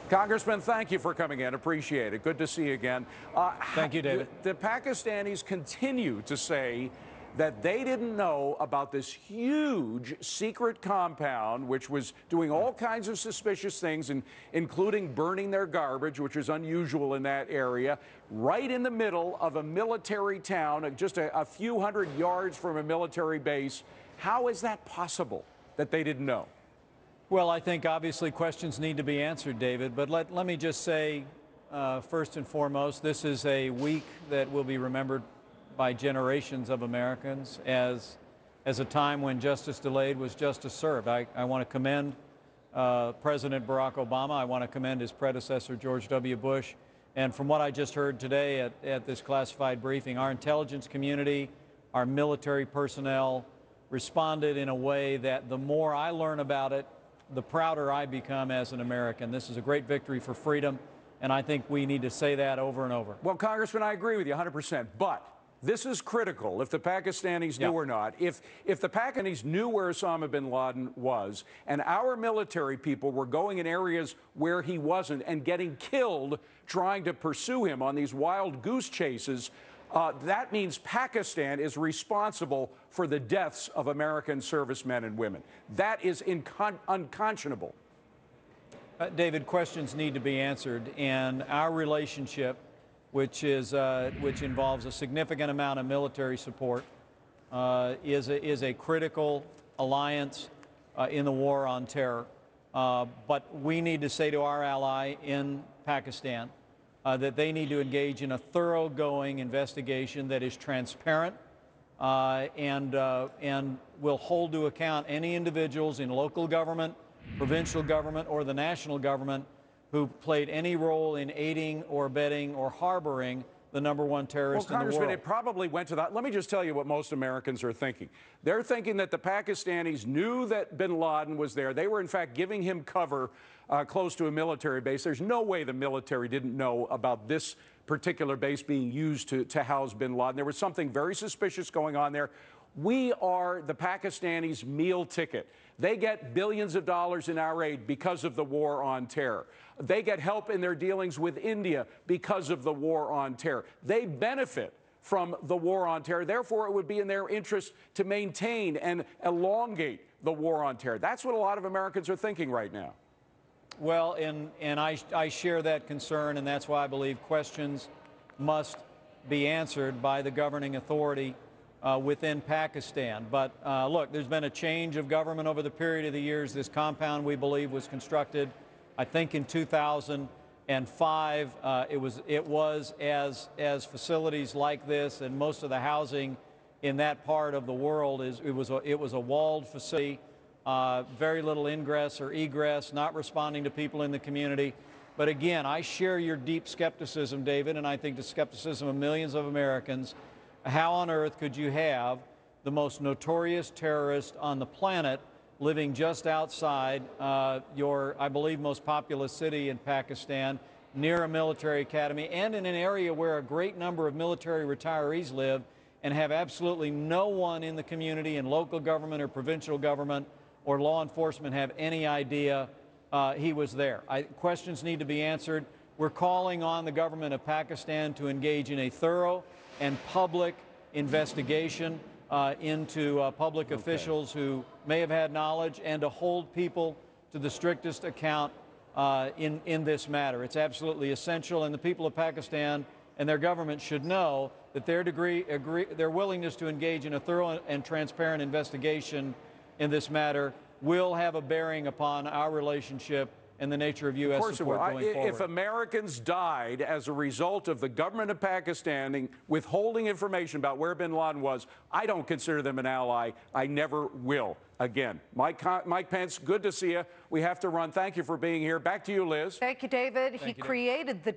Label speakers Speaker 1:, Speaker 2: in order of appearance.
Speaker 1: Congressman, thank you for coming in. Appreciate it. Good to see you again.
Speaker 2: Thank you, David.
Speaker 1: The Pakistanis continue to say that they didn't know about this huge secret compound, which was doing all kinds of suspicious things, including burning their garbage, which is unusual in that area, right in the middle of a military town, just a few hundred yards from a military base. How is that possible that they didn't know?
Speaker 2: Well, I think obviously questions need to be answered, David, but let me just say, first and foremost, this is a week that will be remembered by generations of Americans as a time when justice delayed was justice served. I want to commend President Barack Obama. I want to commend his predecessor, George W. Bush. And from what I just heard today at this classified briefing, our intelligence community, our military personnel responded in a way that the more I learn about it, the prouder I become as an American. This is a great victory for freedom, and I think we need to say that over and over.
Speaker 1: Well, Congressman, I agree with you 100%, but this is critical, if the Pakistanis knew or not. If the Pakistanis knew where Osama bin Laden was, and our military people were going in areas where he wasn't and getting killed trying to pursue him on these wild goose chases, that means Pakistan is responsible for the deaths of American servicemen and women. That is unconscionable.
Speaker 2: David, questions need to be answered, and our relationship, which involves a significant amount of military support, is a critical alliance in the war on terror. But we need to say to our ally in Pakistan that they need to engage in a thoroughgoing investigation that is transparent and will hold to account any individuals in local government, provincial government, or the national government who played any role in aiding or abetting or harboring the #1 terrorist in the world.
Speaker 1: Congressman, it probably went to that. Let me just tell you what most Americans are thinking. They're thinking that the Pakistanis knew that bin Laden was there. They were, in fact, giving him cover close to a military base. There's no way the military didn't know about this particular base being used to house bin Laden. There was something very suspicious going on there. We are the Pakistanis' meal ticket. They get billions of dollars in our aid because of the war on terror. They get help in their dealings with India because of the war on terror. They benefit from the war on terror. Therefore, it would be in their interest to maintain and elongate the war on terror. That's what a lot of Americans are thinking right now.
Speaker 2: Well, and I share that concern, and that's why I believe questions must be answered by the governing authority within Pakistan. But look, there's been a change of government over the period of the years. This compound, we believe, was constructed, I think, in 2005. It was as facilities like this and most of the housing in that part of the world it was a walled facility. Very little ingress or egress, not responding to people in the community. But again, I share your deep skepticism, David, and I think the skepticism of millions of Americans. How on earth could you have the most notorious terrorist on the planet living just outside your, I believe, most populous city in Pakistan, near a military academy, and in an area where a great number of military retirees live, and have absolutely no one in the community, in local government or provincial government or law enforcement, have any idea he was there? Questions need to be answered. We're calling on the government of Pakistan to engage in a thorough and public investigation into public officials who may have had knowledge, and to hold people to the strictest account in this matter. It's absolutely essential, and the people of Pakistan and their government should know that their willingness to engage in a thorough and transparent investigation in this matter will have a bearing upon our relationship and the nature of U.S. support going forward.
Speaker 1: If Americans died as a result of the government of Pakistan withholding information about where bin Laden was, I don't consider them an ally. I never will. Again, Mike Pence, good to see you. We have to run. Thank you for being here. Back to you, Liz.
Speaker 3: Thank you, David. He created the